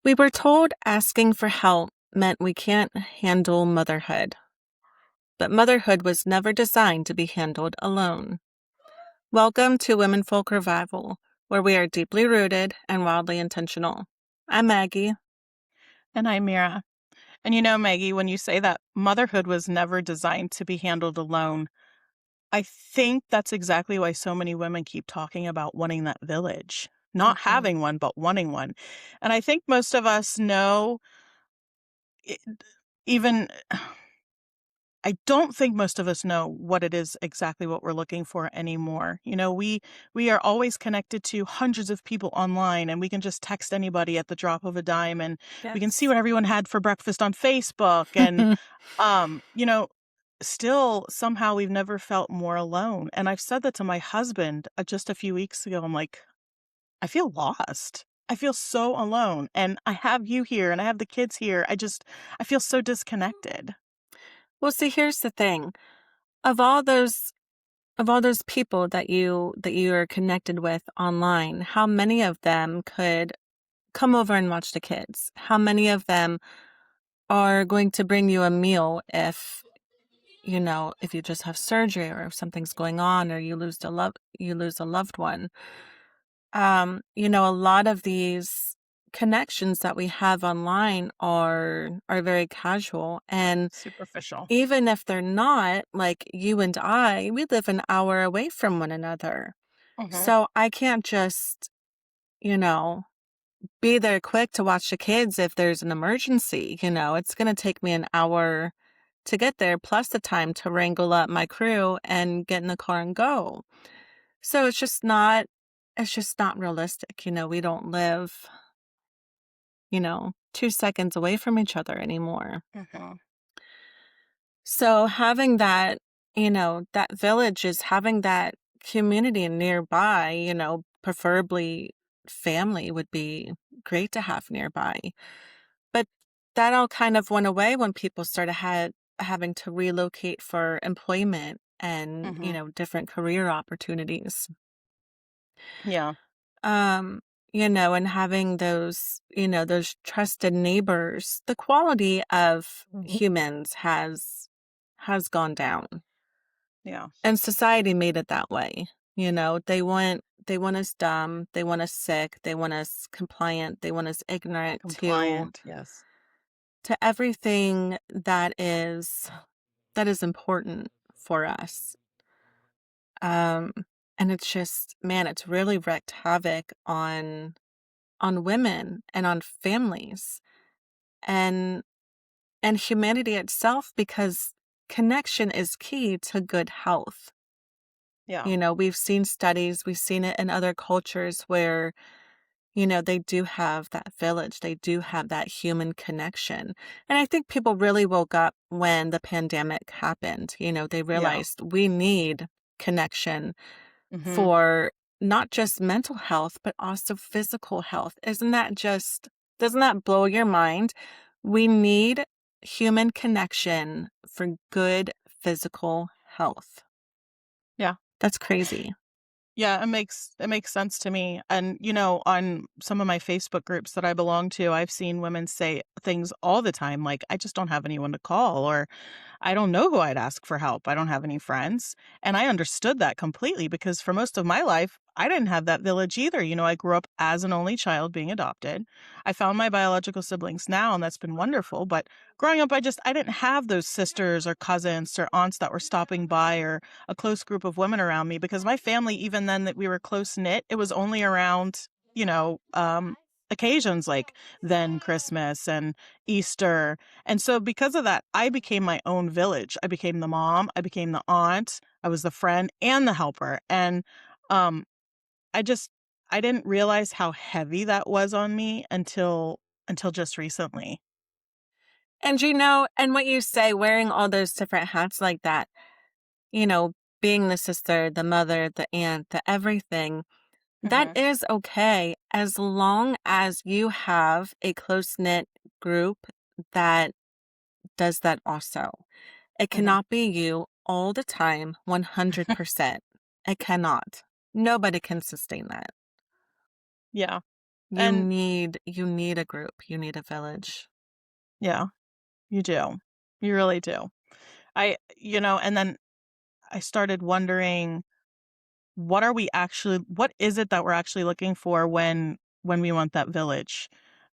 We were told asking for help meant we can't handle motherhood, but motherhood was never designed to be handled alone. Welcome to Womenfolk Revival, where we are deeply rooted and wildly intentional. I'm Maggie. And I'm Meara. And Maggie, when you say that motherhood was never designed to be handled alone, I think that's exactly why so many women keep talking about wanting that village. Not Mhm. having one, but wanting one. And I think most of us know, it, even, I don't think most of us know what it is exactly what we're looking for anymore. We are always connected to hundreds of people online, and we can just text anybody at the drop of a dime, and we can see Yes. what everyone had for breakfast on Facebook. And Um, you know, still somehow we've never felt more alone. And I've said that to my husband just a few weeks ago. I'm like, I feel lost. I feel so alone. And I have you here and I have the kids here. I feel so disconnected. Well, see, here's the thing. Of all those of all those people that you are connected with online, how many of them could come over and watch the kids? How many of them are going to bring you a meal if you just have surgery or if something's going on or you lose a loved one. A lot of these connections that we have online are very casual. And Superficial. even if they're not, like you and I, we live an hour away from one another. Hmm. So I can't just, you know, be there quick to watch the kids if there's an emergency. It's going to take me an hour to get there, plus the time to wrangle up my crew and get in the car and go. So it's just not realistic. We don't live, 2 seconds away from each other anymore. Hmm. So having that village is having that community nearby, preferably family would be great to have nearby. But that all kind of went away when people started having to relocate for employment and, Hmm. different career opportunities. Yeah. And having those trusted neighbors, the quality of Hmm. humans has gone down. Yeah. And society made it that way. They want us dumb, they want us sick, they want us compliant, they want us ignorant to Compliant. Yes. everything that is important for us. Um, and it's just, man, it's really wreaked havoc on women and on families and humanity itself, because connection is key to good health. Yeah. We've seen studies, we've seen it in other cultures where, they do have that village, they do have that human connection. And I think people really woke up when the pandemic happened. They Yeah. realized we need connection Hmm. for not just mental health, but also physical health. Doesn't that blow your mind? We need human connection for good physical health. Yeah. That's crazy. Yeah, it makes sense to me. And on some of my Facebook groups that I belong to, I've seen women say things all the time like, I just don't have anyone to call, or I don't know who I'd ask for help. I don't have any friends. And I understood that completely because for most of my life, I didn't have that village either. I grew up as an only child being adopted. I found my biological siblings now, and that's been wonderful. But growing up, I didn't have those sisters or cousins or aunts that were stopping by, or a close group of women around me, because my family, even then that we were close knit, it was only around, occasions like then Christmas and Easter. And so because of that, I became my own village. I became the mom, I became the aunt, I was the friend and the helper. And um I just I didn't realize how heavy that was on me until just recently. And and what you say, wearing all those different hats like that, you know, being the sister, the mother, the aunt, the everything, that Mhm. is okay as long as you have a close knit group that does that also. It Mhm. cannot be you all the time, 100%. It cannot. Nobody can sustain that. Yeah. And You need a group, you need a village. yeah, you do. You really do. And then I started wondering, what is it that we're actually looking for when we want that village?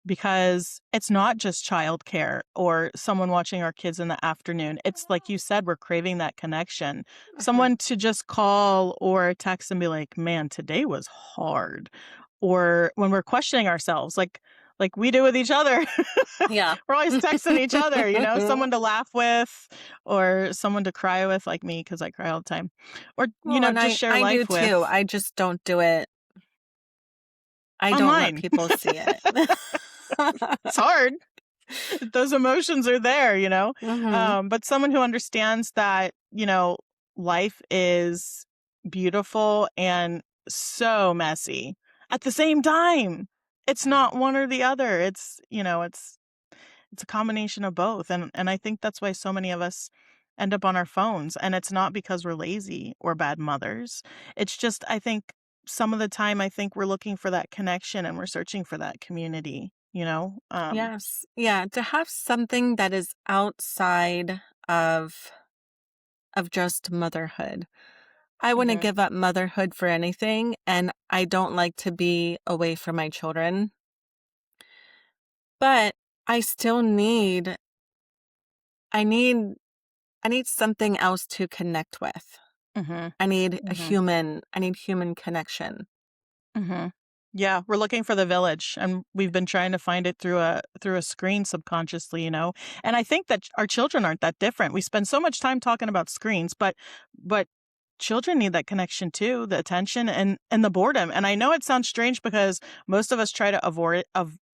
Because it's not just childcare or someone watching our kids in the afternoon. It's like you said, we're craving that connection. Mhm. Someone to just call or text and be like, "Man, today was hard." Or when we're questioning ourselves, like we do with each other. Yeah. We're always texting each other, someone to laugh with or someone to cry with, like me, because I cry all the time. Or, Well, and just share I do life too, with. I just don't do it. I don't let Online. people see it. It's hard. Those emotions are there, Mhm. but someone who understands that, life is beautiful and so messy at the same time. It's not one or the other. It's a combination of both, and I think that's why so many of us end up on our phones, and it's not because we're lazy or bad mothers. It's just I think some of the time I think we're looking for that connection and we're searching for that community, you know? Yes. Yeah, to have something that is outside of just motherhood. I wouldn't Mhm, give up motherhood for anything, and I don't like to be away from my children, but I still need I need I need something else to connect with. mhm, mhm. I need human connection. Mhm. Yeah, we're looking for the village, and we've been trying to find it through a screen subconsciously, And I think that our children aren't that different. We spend so much time talking about screens, but children need that connection too, the attention and the boredom. And I know it sounds strange because most of us try to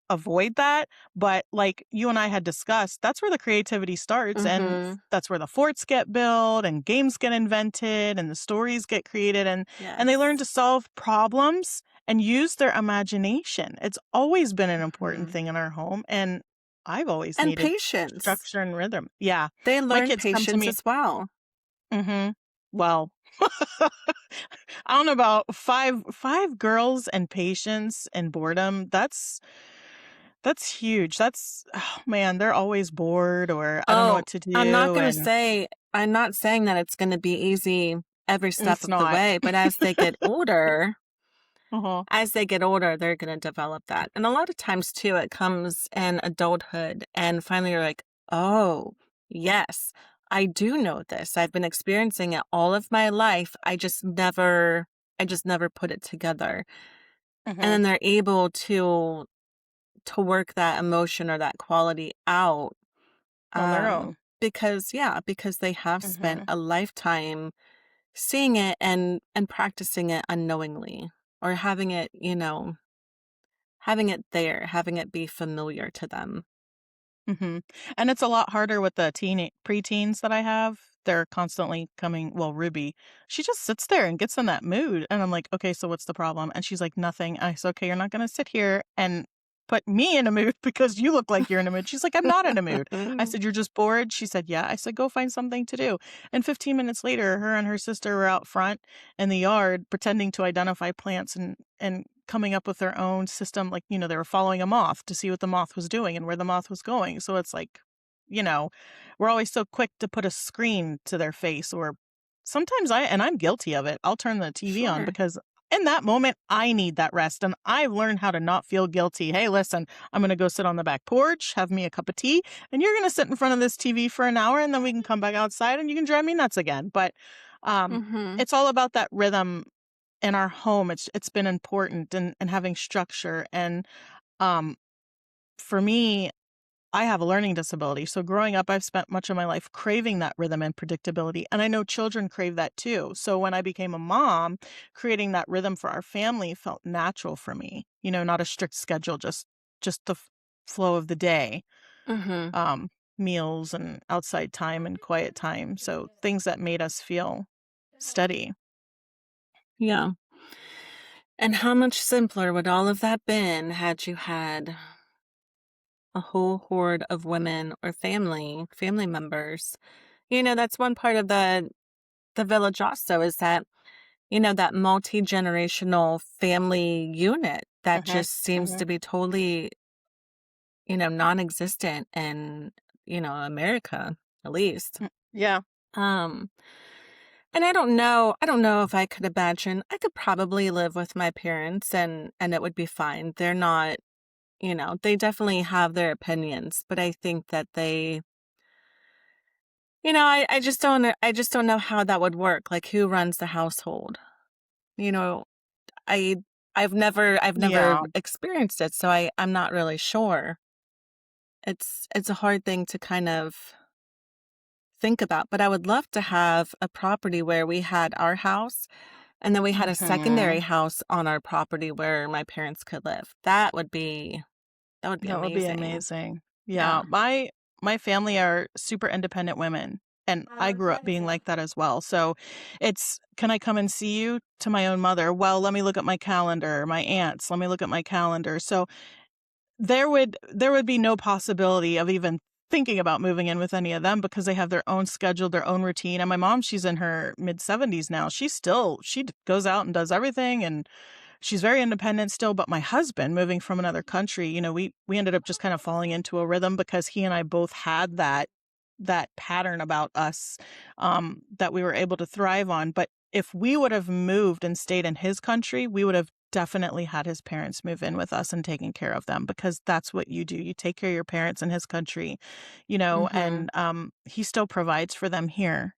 avoid that, but like you and I had discussed, that's where the creativity starts, and Mhm. that's where the forts get built and games get invented and the stories get created, and they learn Yes. to solve problems and use their imagination. It's always been an important Mhm. thing in our home, and I've always And needed patience. structure and rhythm. Yeah. They My learn kids come to patience me. as well. Mhm. Well, I don't know about five girls and patience and boredom. That's huge. That's oh man, they're always bored or I don't know Oh, what to do, and I'm not saying that it's gonna be easy every step it's of the not. way, but Uh-huh. as they get older, they're gonna develop that. And a lot of times too, it comes in adulthood and finally you're like, "Oh, yes, I do know this. I've been experiencing it all of my life. I just never put it together." And Mhm. then they're able to work that emotion or that quality out, On their own. because they have spent Mhm. a lifetime seeing it and practicing it unknowingly or having it there, having it be familiar to them. Mhm. And it's a lot harder with the preteens that I have. They're constantly coming well, Ruby, she just sits there and gets in that mood, and I'm like, "Okay, so what's the problem?" And she's like, "Nothing." I said, "Okay, you're not gonna sit here and put me in a mood because you look like you're in a mood." She's like, "I'm not in a mood." I said, "You're just bored?" She said, "Yeah." I said, "Go find something to do." And 15 minutes later, her and her sister were out front in the yard pretending to identify plants and coming up with their own system, like, they were following a moth to see what the moth was doing and where the moth was going. So it's like, you know, we're always so quick to put a screen to their face, or sometimes I'm guilty of it. I'll turn the TV on Sure. because in that moment I need that rest, and I've learned how to not feel guilty. Hey, listen, I'm going to go sit on the back porch, have me a cup of tea, and you're going to sit in front of this TV for an hour, and then we can come back outside and you can drive me nuts again. But um Mhm. it's all about that rhythm in our home. It's been important, and having structure, and um for me, I have a learning disability. So growing up, I've spent much of my life craving that rhythm and predictability, and I know children crave that too. So when I became a mom, creating that rhythm for our family felt natural for me. Not a strict schedule, just the flow of the day. Mhm. Um Meals and outside time and quiet time. So things that made us feel steady. Yeah. And how much simpler would all of that been had you had a whole horde of women or family members? That's one part of the village also is that, that multi-generational family unit that Mhm. just seems to Mhm. be totally, non-existent in, America, at least. Yeah. Um, and I don't know if I could imagine. I could probably live with my parents and it would be fine. They're not, they definitely have their opinions, but I think that I just don't know how that would work. Like who runs the household? You know, I I've never Yeah. experienced it, so I'm not really sure. It's a hard thing to kind of think about, but I would love to have a property where we had our house and then we had a secondary Mhm. house on our property where my parents could live. That would be That would be amazing. amazing. Yeah. Yeah, my family are super independent women, and I grew up being like that as well. So it's, "Can I come and see you?" to my own mother, "Well, let me look at my calendar." My aunts, "Let me look at my calendar." So there would be no possibility of even thinking about moving in with any of them because they have their own schedule, their own routine. And my mom, she's in her mid-70s now. She goes out and does everything, and she's very independent still. But my husband, moving from another country, we ended up just kind of falling into a rhythm because he and I both had that pattern about us, that we were able to thrive on. But if we would have moved and stayed in his country, we would have definitely had his parents move in with us and taken care of them, because that's what you do. You take care of your parents in his country, Mhm. and he still provides for them here.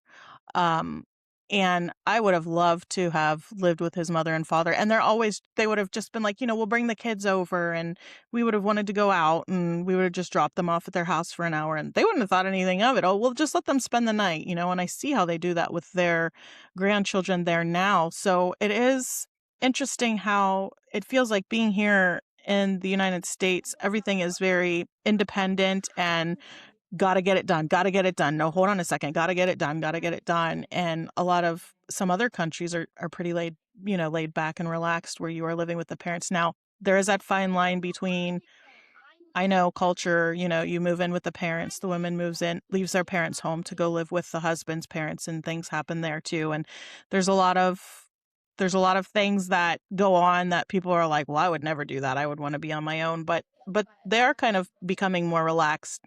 Um, and I would have loved to have lived with his mother and father. And they would have just been like, we'll bring the kids over, and we would have wanted to go out, and we would have just dropped them off at their house for an hour, and they wouldn't have thought anything of it. Oh, we'll just let them spend the night. And I see how they do that with their grandchildren there now. So it is interesting how it feels like being here in the United States, everything is very independent and gotta get it done, gotta get it done. No, hold on a second, gotta get it done, gotta get it done. And a lot of some other countries are pretty laid back and relaxed where you are living with the parents. Now, there is that fine line between, I know, culture, you move in with the parents, the woman leaves their parents' home to go live with the husband's parents, and things happen there too. And there's a lot of there's a lot of things that go on that people are like, well, I would never do that. I would want to be on my own. But they are kind of becoming more relaxed,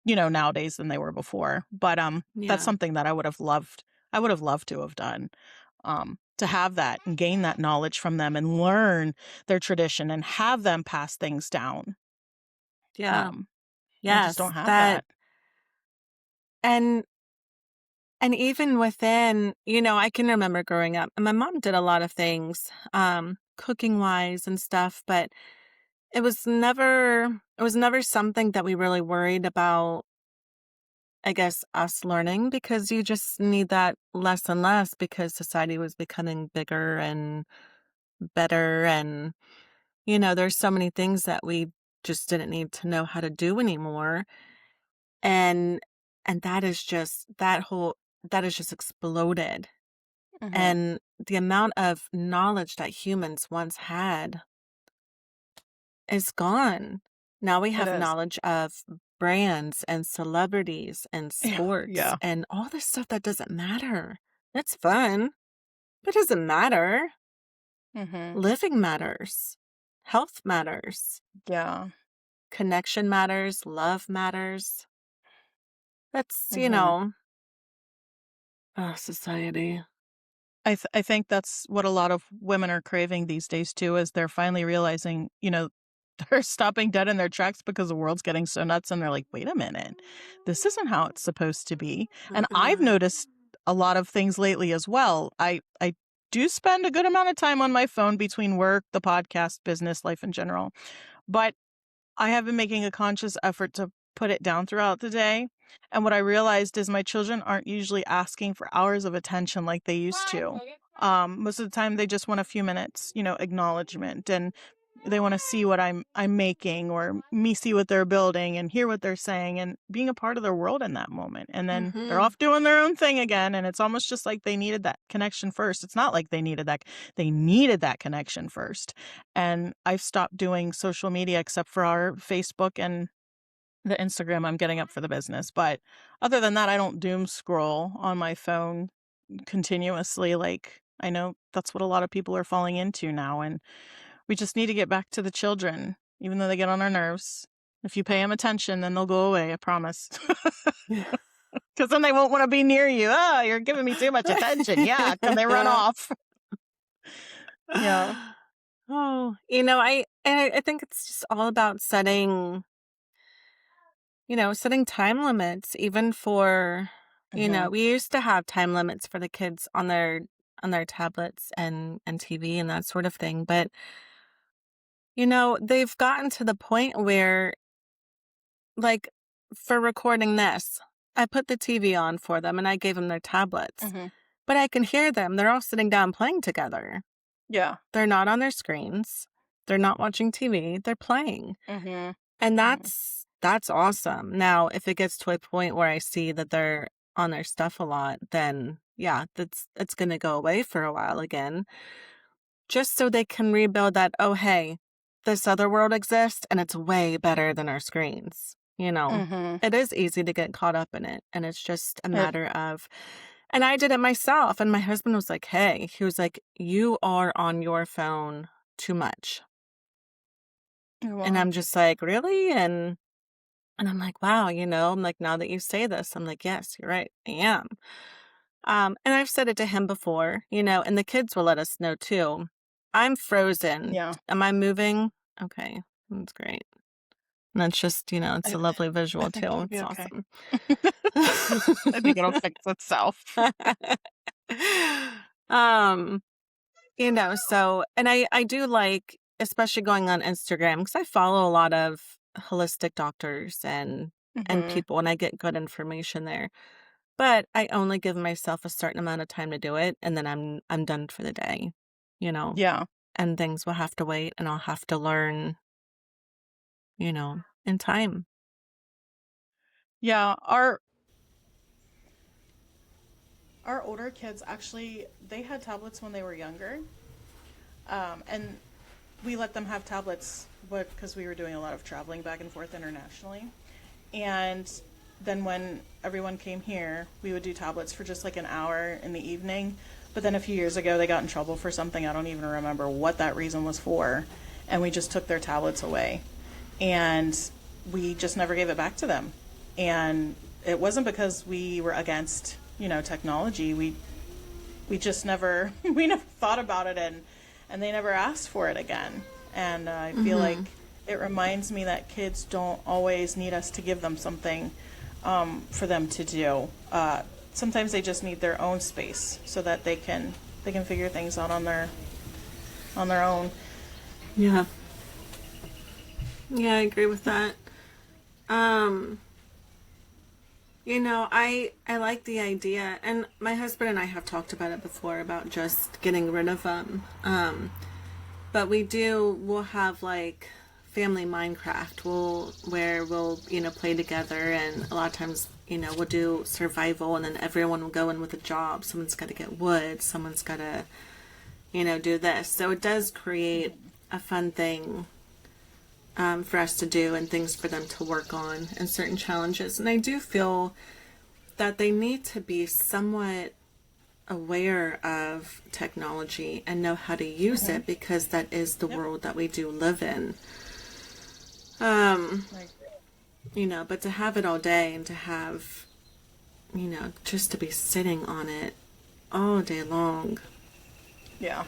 nowadays than they were before. But that's Yeah. something that I would have loved to have done. To have that and gain that knowledge from them and learn their tradition and have them pass things down. Yeah. Um, I just Yes. don't have That that. and and even within, I can remember growing up and my mom did a lot of things, cooking wise and stuff, but it was never something that we really worried about, I guess, us learning because you just need that less and less because society was becoming bigger and better and there's so many things that we just didn't need to know how to do anymore. And and that is just exploded. Mhm. And the amount of knowledge that humans once had is gone. Now we It have is. knowledge of brands and celebrities and Yeah, sports yeah. and all this stuff that doesn't matter. It's fun, but it doesn't matter. Mhm. Living matters. Health matters. Yeah. Connection matters. Love matters. That's, Mhm. society. I think that's what a lot of women are craving these days too, is they're finally realizing, they're stopping dead in their tracks because the world's getting so nuts, and they're like, "Wait a minute. This isn't how it's supposed to be." And I've Mm-mm. noticed a lot of things lately as well. I do spend a good amount of time on my phone between work, the podcast, business, life in general. But I have been making a conscious effort to put it down throughout the day. And what I realized is my children aren't usually asking for hours of attention like they used to. Most of the time they just want a few minutes, acknowledgement, and they want to see what I'm making, or me see what they're building and hear what they're saying and being a part of their world in that moment. And then they're Mhm. off doing their own thing again. And it's almost just like they needed that connection first. It's not like they needed that connection first. And I've stopped doing social media except for our Facebook and the Instagram I'm getting up for the business. But other than that, I don't doom scroll on my phone continuously. Like, I know that's what a lot of people are falling into now. And We just need to get back to the children, even though they get on our nerves. If you pay them attention, then they'll go away, I promise. Because then they won't want to be near you. Oh, you're giving me too much attention. Yeah, and they run off. Yeah. Oh, I think it's just all about setting time limits even for, Hmm. we used to have time limits for the kids on their tablets and TV and that sort of thing, but they've gotten to the point where, like, for recording this, I put the TV on for them and I gave them their tablets. Hmm. But I can hear them. They're all sitting down playing together. Yeah. They're not on their screens. They're not watching TV. They're playing. Hmm. And Hmm. that's awesome. Now, if it gets to a point where I see that they're on their stuff a lot, then yeah, it's going to go away for a while again. Just so they can rebuild that, oh, hey, this other world exists and it's way better than our screens. Hmm. It is easy to get caught up in it. And it's just a It, matter of, and I did it myself. And my husband was like, hey, he was like, you are on your phone too much. And well, I'm just like, really? And I'm like, wow, I'm like, now that you say this, I'm like, yes, you're right. I am. And I've said it to him before, and the kids will let us know too. I'm frozen. yeah. Am I moving? Okay. That's great. And that's just, it's I, a lovely I visual think too. it'll be It's okay. awesome. I think it'll fix itself. um, so, and I do like, especially going on Instagram, because I follow a lot of holistic doctors and Hmm. people, and I get good information there. But I only give myself a certain amount of time to do it, and then I'm done for the day, you know. Yeah. And things will have to wait, and I'll have to learn, in time. Yeah. Our older kids actually, they had tablets when they were younger. And we let them have tablets because we were doing a lot of traveling back and forth internationally. And then when everyone came here, we would do tablets for just like an hour in the evening. But then a few years ago, they got in trouble for something. I don't even remember what that reason was for. And we just took their tablets away. And we just never gave it back to them. And it wasn't because we were against, technology. We just never we never thought about it, and they never asked for it again. And I feel like Mhm. it reminds me that kids don't always need us to give them something for them to do. Sometimes they just need their own space so that they can figure things out on their own. Yeah. Yeah, I agree with that. Um, I like the idea, and my husband and I have talked about it before about just getting rid of them. But we'll have like family Minecraft, where we'll, play together, and a lot of times, we'll do survival, and then everyone will go in with a job. Someone's got to get wood, someone's got to, do this. So it does create a fun thing for us to do and things for them to work on and certain challenges. And I do feel that they need to be somewhat aware of technology and know how to use Mm-hmm. it, because that is the Yep. world that we do live in. Um, Like, but to have it all day and to have, just to be sitting on it all day long. yeah.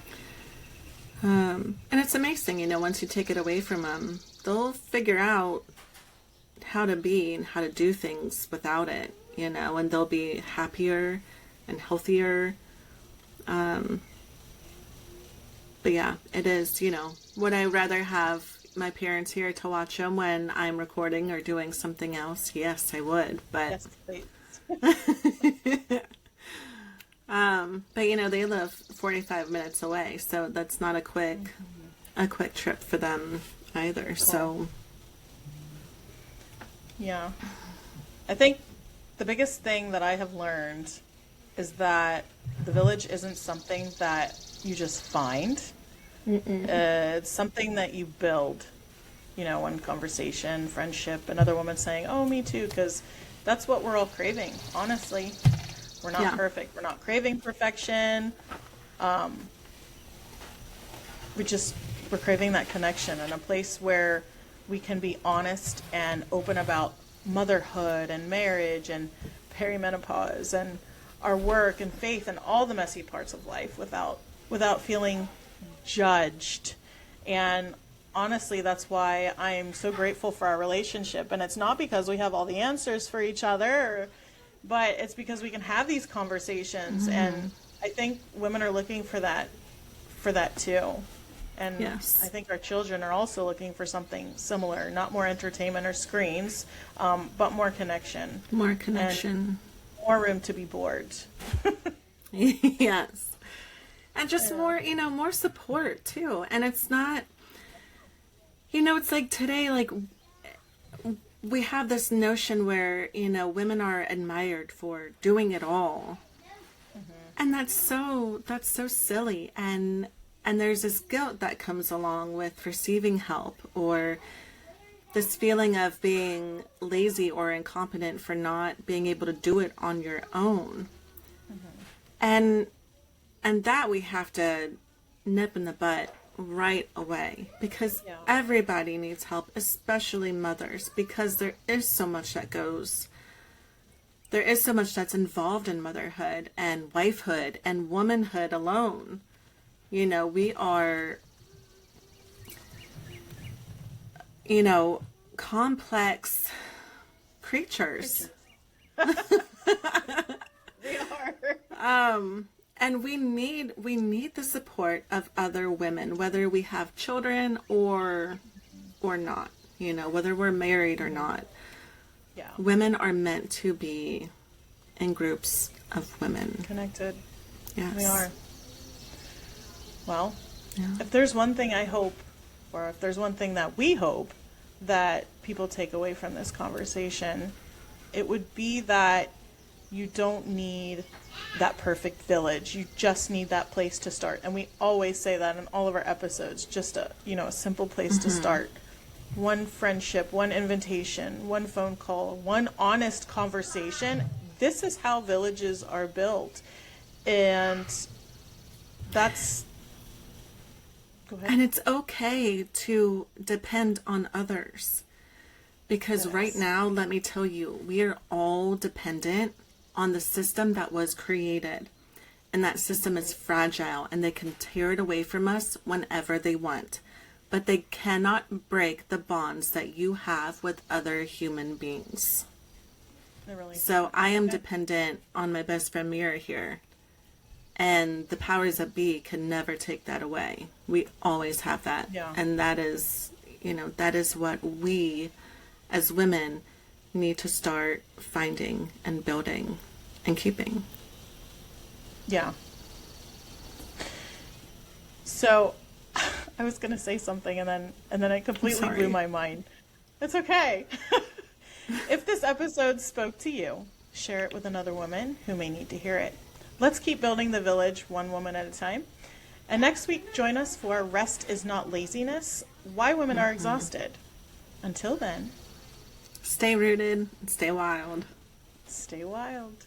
And it's amazing, once you take it away from them, they'll figure out how to be and how to do things without it, and they'll be happier and healthier. Um, but yeah, it is, would I rather have my parents here to watch them when I'm recording or doing something else? Yes, I would, but Yes, please. but they live 45 minutes away, so that's not a quick trip for them either. Well, So yeah. I think the biggest thing that I have learned is that the village isn't something that you just find. It's something that you build, in conversation, friendship, another woman saying, oh, me too, because that's what we're all craving, honestly. We're not yeah, perfect. We're not craving perfection. We just We're craving that connection and a place where we can be honest and open about motherhood and marriage and perimenopause and our work and faith and all the messy parts of life without feeling judged. And honestly, that's why I'm so grateful for our relationship. And it's not because we have all the answers for each other, but it's because we can have these conversations. And I think women are looking for that too. And Yes. I think our children are also looking for something similar, not more entertainment or screens, but more connection. More connection. And more room to be bored. Yes. And just more, more support too. And it's not, it's like today, like we have this notion where, women are admired for doing it all. And that's so silly. And there's this guilt that comes along with receiving help, or this feeling of being lazy or incompetent for not being able to do it on your own. And that we have to nip in the bud right away, because everybody needs help, especially mothers, because there is so much that's involved in motherhood and wifehood and womanhood alone. We are, complex creatures. We are. And we need the support of other women, whether we have children or not, whether we're married or not. Yeah. Women are meant to be in groups of women. Connected. Yes. We are. Well, Yeah. if there's one thing I hope, or if there's one thing that we hope that people take away from this conversation, it would be that you don't need that perfect village. You just need that place to start. And we always say that in all of our episodes, just a simple place to start. One friendship, one invitation, one phone call, one honest conversation. This is how villages are built. And that's... Go ahead. And it's okay to depend on others, because right now, let me tell you, we are all dependent on the system that was created, and that system is fragile, and they can tear it away from us whenever they want, but they cannot break the bonds that you have with other human beings. Really So I am dependent on my best friend Meara here. And the powers that be can never take that away. We always have that. Yeah. And that is, that is what we as women need to start finding and building and keeping. Yeah. So I was going to say something and then I completely blew my mind. It's okay. If this episode spoke to you, share it with another woman who may need to hear it. Let's keep building the village one woman at a time. And next week, join us for Rest is Not Laziness, Why Women Are Exhausted. Until then, stay rooted, stay wild. stay wild.